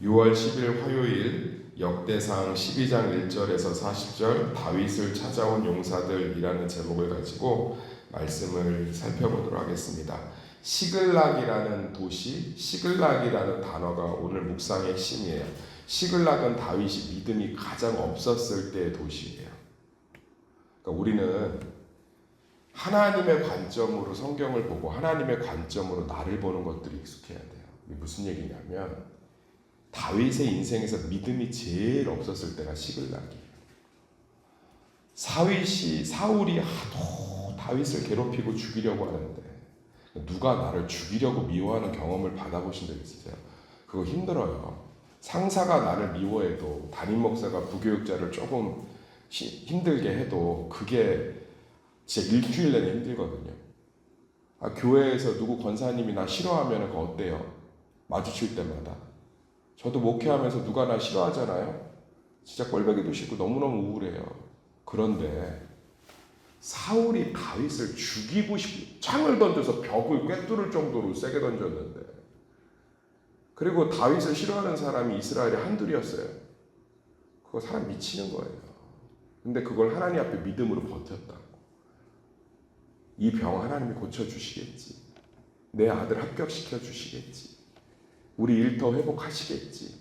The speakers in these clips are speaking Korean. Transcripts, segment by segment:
6월 10일 화요일 역대상 12장 1절에서 40절 다윗을 찾아온 용사들이라는 제목을 가지고 말씀을 살펴보도록 하겠습니다. 시글락이라는 도시, 시글락이라는 단어가 오늘 묵상의 핵심이에요. 시글락은 다윗이 믿음이 가장 없었을 때의 도시예요. 그러니까 우리는 하나님의 관점으로 성경을 보고 하나님의 관점으로 나를 보는 것들이 익숙해야 돼요. 이게 무슨 얘기냐면 다윗의 인생에서 믿음이 제일 없었을 때가 시글락이에요. 사울이 하도 다윗을 괴롭히고 죽이려고 하는데 누가 나를 죽이려고 미워하는 경험을 받아보신 적 있으세요? 그거 힘들어요. 상사가 나를 미워해도 담임 목사가 부교육자를 조금 힘들게 해도 그게 진짜 일주일 내내 힘들거든요. 교회에서 누구 권사님이 나 싫어하면 그거 어때요? 마주칠 때마다. 저도 목회하면서 누가 나 싫어하잖아요. 진짜 꼴보기도 싫고 너무너무 우울해요. 그런데 사울이 다윗을 죽이고 싶고 창을 던져서 벽을 꿰뚫을 정도로 세게 던졌는데, 그리고 다윗을 싫어하는 사람이 이스라엘에 한둘이었어요. 그거 사람 미치는 거예요. 근데 그걸 하나님 앞에 믿음으로 버텼다고. 이 병 하나님이 고쳐주시겠지. 내 아들 합격시켜 주시겠지. 우리 일터 회복하시겠지.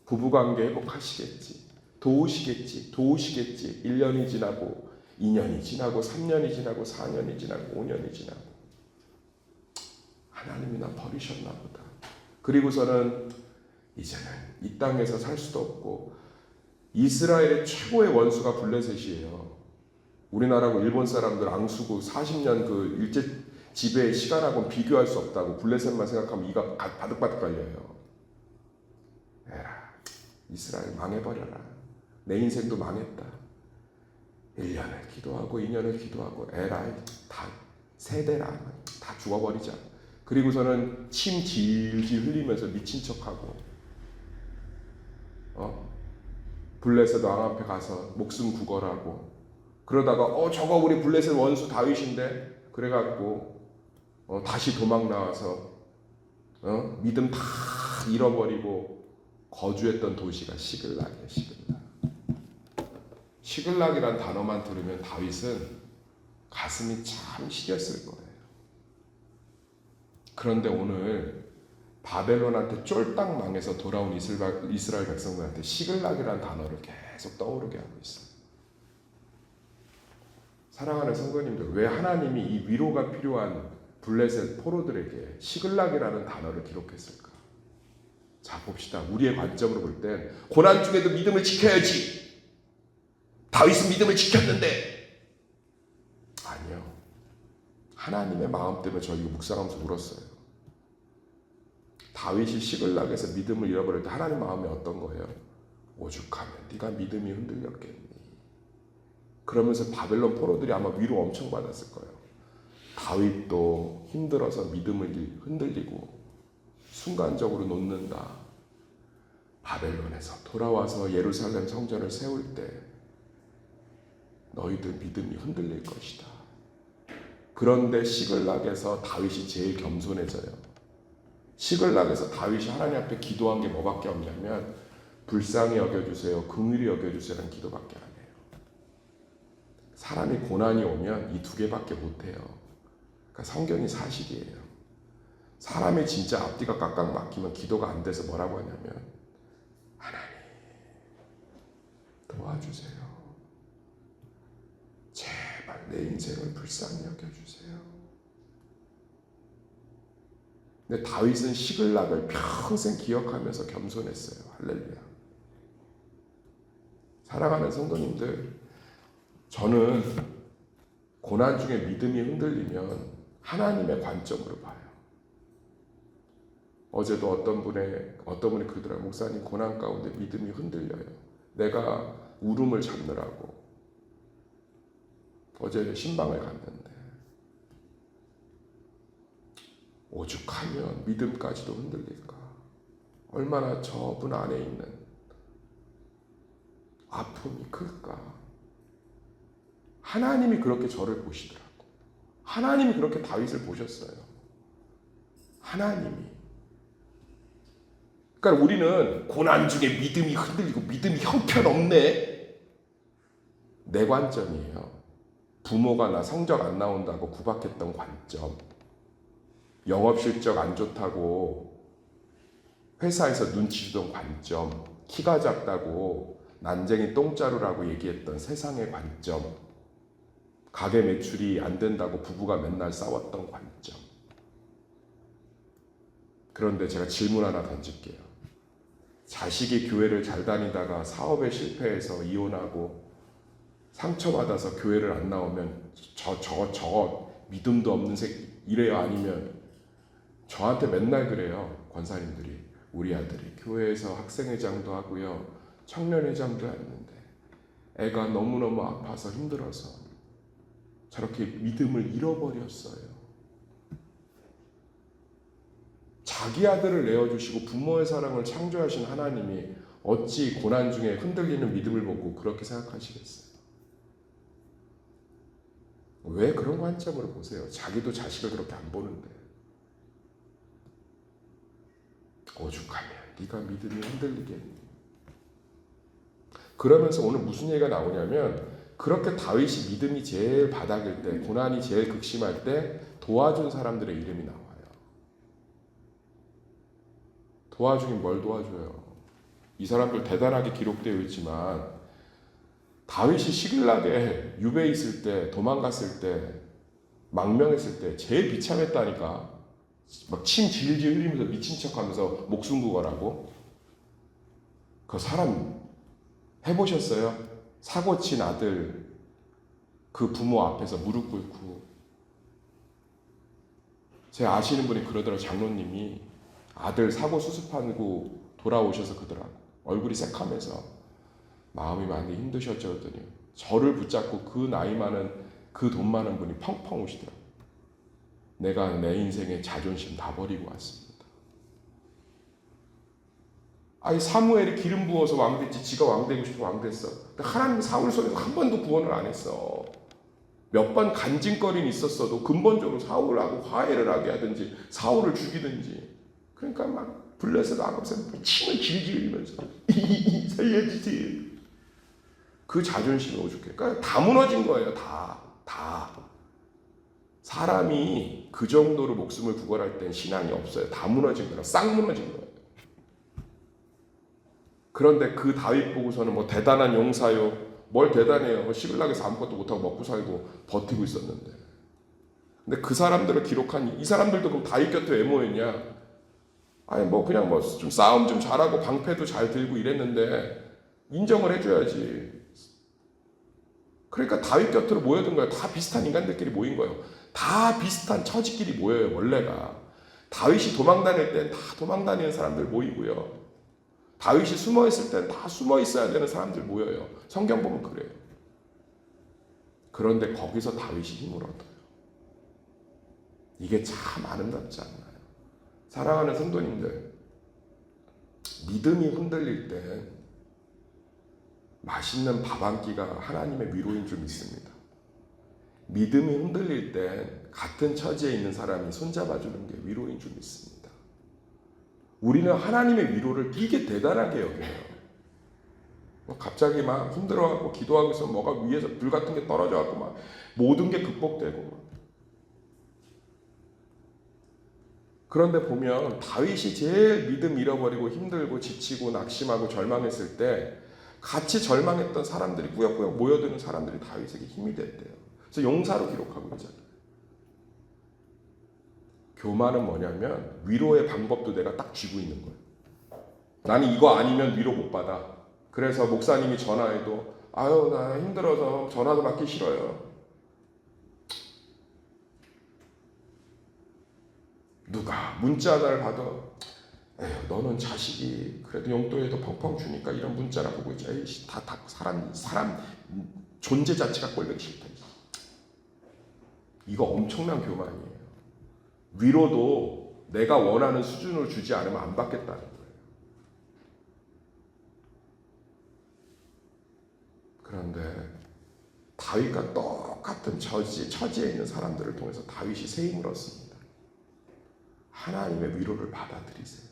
부부관계 회복하시겠지. 도우시겠지. 1년이 지나고 2년이 지나고 3년이 지나고 4년이 지나고 5년이 지나고 하나님이 나 버리셨나 보다. 그리고서는 이제는 이 땅에서 살 수도 없고 이스라엘의 최고의 원수가 블레셋이에요. 우리나라하고 일본 사람들 앙수고 40년 그 일제 지배의 시간하고는 비교할 수 없다고 블레셋만 생각하면 이가 바득바득 걸려요. 에라, 이스라엘 망해버려라. 내 인생도 망했다. 1년을 기도하고 2년을 기도하고 에라, 다 세대라. 다 죽어버리자. 그리고서는 침 질질 흘리면서 미친 척하고 블레셋 왕 앞에 가서 목숨 구걸하고 그러다가 저거 우리 블레셋 원수 다윗인데 그래갖고 다시 도망 나와서 믿음 다 잃어버리고 거주했던 도시가 시글락이에요. 시글락이란 단어만 들으면 다윗은 가슴이 참 시렸을 거예요. 그런데 오늘 바벨론한테 쫄딱 망해서 돌아온 이스라엘 백성들한테 시글락이라는 단어를 계속 떠오르게 하고 있어요. 사랑하는 성도님들, 왜 하나님이 이 위로가 필요한 블레셋 포로들에게 시글락이라는 단어를 기록했을까? 자, 봅시다. 우리의 관점으로 볼 땐 고난 중에도 믿음을 지켜야지. 다윗은 믿음을 지켰는데. 아니요. 하나님의 마음 때문에 저희가 묵상하면서 울었어요. 다윗이 시글락에서 믿음을 잃어버릴 때 하나님 마음이 어떤 거예요? 오죽하면 네가 믿음이 흔들렸겠니? 그러면서 바벨론 포로들이 아마 위로 엄청 받았을 거예요. 다윗도 힘들어서 믿음을 흔들리고 순간적으로 놓는다. 바벨론에서 돌아와서 예루살렘 성전을 세울 때 너희들 믿음이 흔들릴 것이다. 그런데 시글락에서 다윗이 제일 겸손해져요. 시글락에서 다윗이 하나님 앞에 기도한 게 뭐밖에 없냐면 불쌍히 여겨주세요, 긍휼히 여겨주세요라는 기도밖에 안 해요. 사람이 고난이 오면 이 두 개밖에 못해요. 그러니까 성경이 사실이에요. 사람이 진짜 앞뒤가 깍깍 막히면 기도가 안 돼서 뭐라고 하냐면 하나님 도와주세요. 제발 내 인생을 불쌍히 여겨주세요. 근데 다윗은 시글락을 평생 기억하면서 겸손했어요. 할렐루야. 사랑하는 성도님들, 저는 고난 중에 믿음이 흔들리면 하나님의 관점으로 봐요. 어제도 어떤 분이 그러더라고요. 목사님, 고난 가운데 믿음이 흔들려요. 내가 울음을 잡느라고 어제 신방을 갔는데 오죽하면 믿음까지도 흔들릴까? 얼마나 저분 안에 있는 아픔이 클까? 하나님이 그렇게 저를 보시더라고. 하나님이 그렇게 다윗을 보셨어요. 하나님이 그러니까 우리는 고난 중에 믿음이 흔들리고 믿음이 형편없네. 내 관점이에요. 부모가 나 성적 안 나온다고 구박했던 관점, 영업 실적 안 좋다고 회사에서 눈치 주던 관점, 키가 작다고 난쟁이 똥자루라고 얘기했던 세상의 관점, 가게 매출이 안 된다고 부부가 맨날 싸웠던 관점. 그런데 제가 질문 하나 던질게요. 자식이 교회를 잘 다니다가 사업에 실패해서 이혼하고 상처받아서 교회를 안 나오면 저 믿음도 없는 새끼 이래요? 아니면 저한테 맨날 그래요. 권사님들이. 우리 아들이 교회에서 학생회장도 하고요. 청년회장도 했는데 애가 너무너무 아파서 힘들어서 저렇게 믿음을 잃어버렸어요. 자기 아들을 내어주시고 부모의 사랑을 창조하신 하나님이 어찌 고난 중에 흔들리는 믿음을 보고 그렇게 생각하시겠어요? 왜 그런 관점으로 보세요? 자기도 자식을 그렇게 안 보는데. 오죽하면 네가 믿음이 흔들리겠니? 그러면서 오늘 무슨 얘기가 나오냐면 그렇게 다윗이 믿음이 제일 바닥일 때, 고난이 제일 극심할 때 도와준 사람들의 이름이 나와요. 도와주긴 뭘 도와줘요? 이 사람들 대단하게 기록되어 있지만 다윗이 시글락에 유배에 있을 때, 도망갔을 때, 망명했을 때 제일 비참했다니까. 막 침 질질 흘리면서 미친 척하면서 목숨 구걸하고. 그 사람 해보셨어요? 사고 친 아들 그 부모 앞에서 무릎 꿇고. 제 아시는 분이 그러더라고요. 장로님이 아들 사고 수습하고 돌아오셔서 그러더라고. 얼굴이 새카면서 마음이 많이 힘드셨죠. 그랬더니 저를 붙잡고 그 나이 많은 그 돈 많은 분이 펑펑 우시더라고요. 내가 내 인생의 자존심 다 버리고 왔습니다. 아니 사무엘이 기름 부어서 왕됐지. 지가 왕되고 싶어 왕됐어. 하나님 사울 손에서 한 번도 구원을 안 했어. 몇 번 간증거리는 있었어도 근본적으로 사울하고 화해를 하게 하든지 사울을 죽이든지. 그러니까 막 블레셋 아합에서 침을 질질 흘리면서 살려주지. 그 자존심이 오죽해. 그러니까 다 무너진 거예요. 다. 사람이 그 정도로 목숨을 구걸할 땐 신앙이 없어요. 다 무너진 거예요. 싹 무너진 거예요. 그런데 그 다윗 보고서는 뭐 대단한 용사요. 뭘 대단해요. 시글락에서 아무것도 못하고 먹고 살고 버티고 있었는데. 근데 그 사람들을 기록한 이 사람들도 그럼 다윗 곁에 왜 모였냐? 아니 뭐 그냥 뭐 좀 싸움 좀 잘하고 방패도 잘 들고 이랬는데 인정을 해줘야지. 그러니까 다윗 곁으로 모여든 거예요. 다 비슷한 인간들끼리 모인 거예요. 다 비슷한 처지끼리 모여요. 원래가. 다윗이 도망 다닐 땐 다 도망 다니는 사람들 모이고요. 다윗이 숨어 있을 땐 다 숨어 있어야 되는 사람들 모여요. 성경 보면 그래요. 그런데 거기서 다윗이 힘을 얻어요. 이게 참 아름답지 않나요? 사랑하는 성도님들, 믿음이 흔들릴 때 맛있는 밥 한 끼가 하나님의 위로인 줄 믿습니다. 믿음이 흔들릴 때 같은 처지에 있는 사람이 손잡아주는 게 위로인 줄 믿습니다. 우리는 하나님의 위로를 되게 대단하게 여겨요. 갑자기 막 힘들어하고 기도하고 있으면 뭐가 위에서 불 같은 게 떨어져갖고 막 모든 게 극복되고 막. 그런데 보면 다윗이 제일 믿음 잃어버리고 힘들고 지치고 낙심하고 절망했을 때 같이 절망했던 사람들이 꾸역꾸역 모여드는 사람들이 다윗에게 힘이 됐대요. 그래서 용사로 기록하고 있잖아요. 교만은 뭐냐면 위로의 방법도 내가 딱 쥐고 있는 거예요. 나는 이거 아니면 위로 못 받아. 그래서 목사님이 전화해도 아유 나 힘들어서 전화도 받기 싫어요. 누가 문자 하나를 받아 에휴 너는 자식이 그래도 용돈에도 펑펑 주니까 이런 문자나 보고 있지. 에이씨 다 사람 존재 자체가 꼴보기 싫다. 이거 엄청난 교만이에요. 위로도 내가 원하는 수준으로 주지 않으면 안 받겠다는 거예요. 그런데 다윗과 똑같은 처지에 있는 사람들을 통해서 다윗이 새 힘을 얻습니다. 하나님의 위로를 받아들이세요.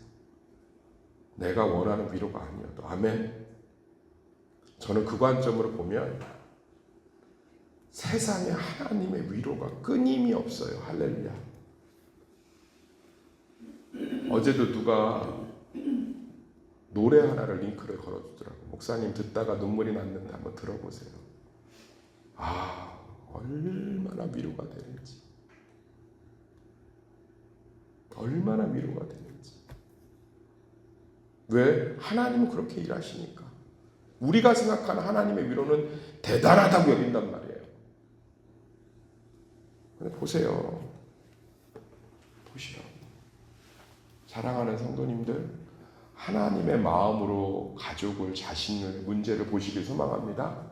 내가 원하는 위로가 아니어도. 아멘. 저는 그 관점으로 보면 세상에 하나님의 위로가 끊임이 없어요. 할렐루야. 어제도 누가 노래 하나를 링크를 걸어주더라고요. 목사님 듣다가 눈물이 났는데 한번 들어보세요. 아, 얼마나 위로가 되는지. 얼마나 위로가 되는지. 왜? 하나님은 그렇게 일하시니까. 우리가 생각하는 하나님의 위로는 대단하다고 여긴단 말이에요. 근데 보세요. 보시라고. 사랑하는 성도님들, 하나님의 마음으로 가족을, 자신을, 문제를 보시길 소망합니다.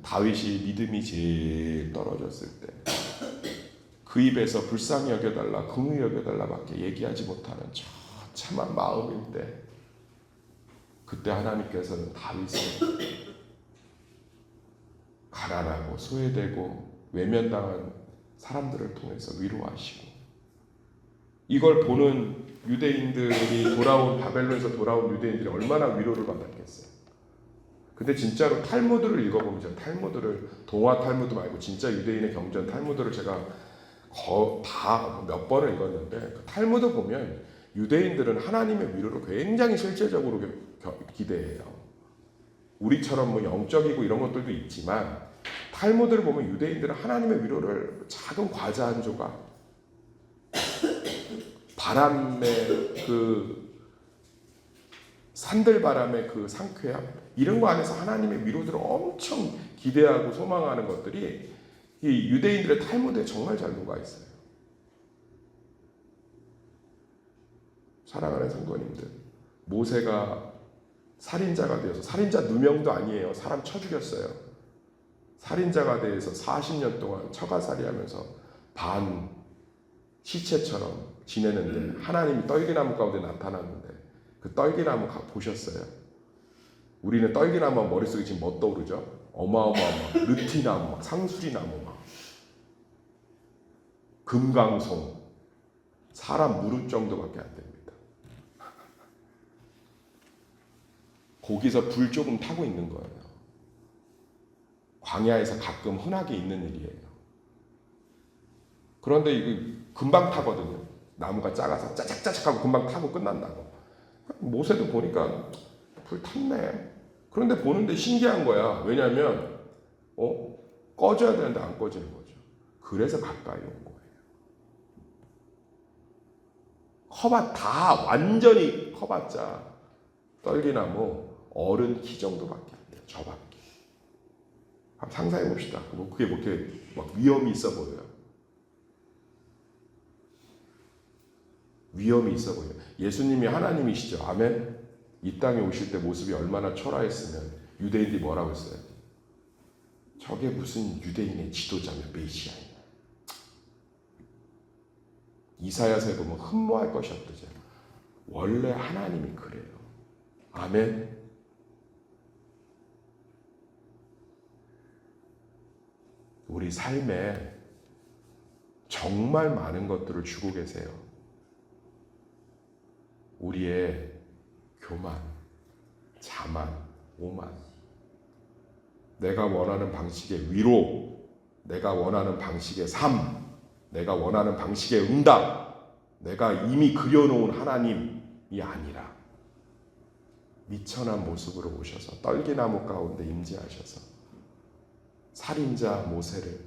다윗이 믿음이 제일 떨어졌을 때 그 입에서 불쌍히 여겨달라, 긍휼히 여겨달라밖에 얘기하지 못하는 처참한 마음인데 그때 하나님께서는 다윗을 가난하고 소외되고 외면당한 사람들을 통해서 위로하시고, 이걸 보는 유대인들이 바벨론에서 돌아온 유대인들이 얼마나 위로를 받았겠어요. 근데 진짜로 탈무드를 읽어보면, 탈무드를, 동화 탈무드 말고 진짜 유대인의 경전 탈무드를 제가 다 몇 번을 읽었는데, 그 탈무드 보면 유대인들은 하나님의 위로를 굉장히 실제적으로 기대해요. 우리처럼 뭐 영적이고 이런 것들도 있지만 탈무드를 보면 유대인들은 하나님의 위로를 작은 과자 한 조각, 바람의 그 산들바람의 그 상쾌함, 이런 거 안에서 하나님의 위로들을 엄청 기대하고 소망하는 것들이 이 유대인들의 탈무드에 정말 잘 녹아 있어요. 사랑하는 성도님들, 모세가 살인자가 되어서, 살인자 누명도 아니에요. 사람 쳐 죽였어요. 살인자가 되어서 40년 동안 처가살이하면서 반 시체처럼 지내는데 하나님이 떨기나무 가운데 나타났는데, 그 떨기나무 보셨어요? 우리는 떨기나무 머릿속에 지금 뭐 떠오르죠? 어마어마한 르티나무, 상수리나무, 금강송, 사람 무릎 정도밖에 안 됩니다. 거기서 불 조금 타고 있는 거예요. 광야에서 가끔 흔하게 있는 일이에요. 그런데 이거 금방 타거든요. 나무가 작아서 짜작짜작하고 금방 타고 끝난다고. 모세도 보니까 불 탔네. 그런데 보는데 신기한 거야. 왜냐하면 꺼져야 되는데 안 꺼지는 거죠. 그래서 가까이 온 거예요. 다 완전히 커봤자 떨기나무 어른 키 정도밖에 안 돼요. 저밖에. 한번 상상해 봅시다. 그게 막 위험이 있어 보여요. 위험이 있어 보여요. 예수님이 하나님이시죠. 아멘. 이 땅에 오실 때 모습이 얼마나 초라했으면 유대인들이 뭐라고 했어요? 저게 무슨 유대인의 지도자며 메시아이냐. 이사야서에 보면 흠모할 것이 없대죠. 원래 하나님이 그래요. 아멘. 우리 삶에 정말 많은 것들을 주고 계세요. 우리의 교만, 자만, 오만, 내가 원하는 방식의 위로, 내가 원하는 방식의 삶, 내가 원하는 방식의 응답, 내가 이미 그려놓은 하나님이 아니라 미천한 모습으로 오셔서 떨기나무 가운데 임재하셔서 살인자 모세를,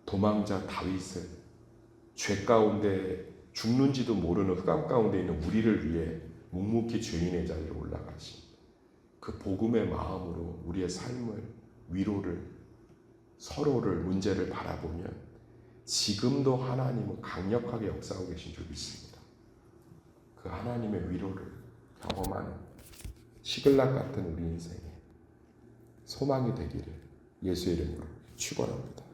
도망자 다윗을, 죄 가운데 죽는지도 모르는 흑암 가운데 있는 우리를 위해 묵묵히 죄인의 자리에 올라가신 그 복음의 마음으로 우리의 삶을, 위로를, 서로를, 문제를 바라보면 지금도 하나님은 강력하게 역사하고 계신 줄 믿습니다. 그 하나님의 위로를 경험하는 시글락 같은 우리 인생에 소망이 되기를 예수의 이름으로 축원합니다.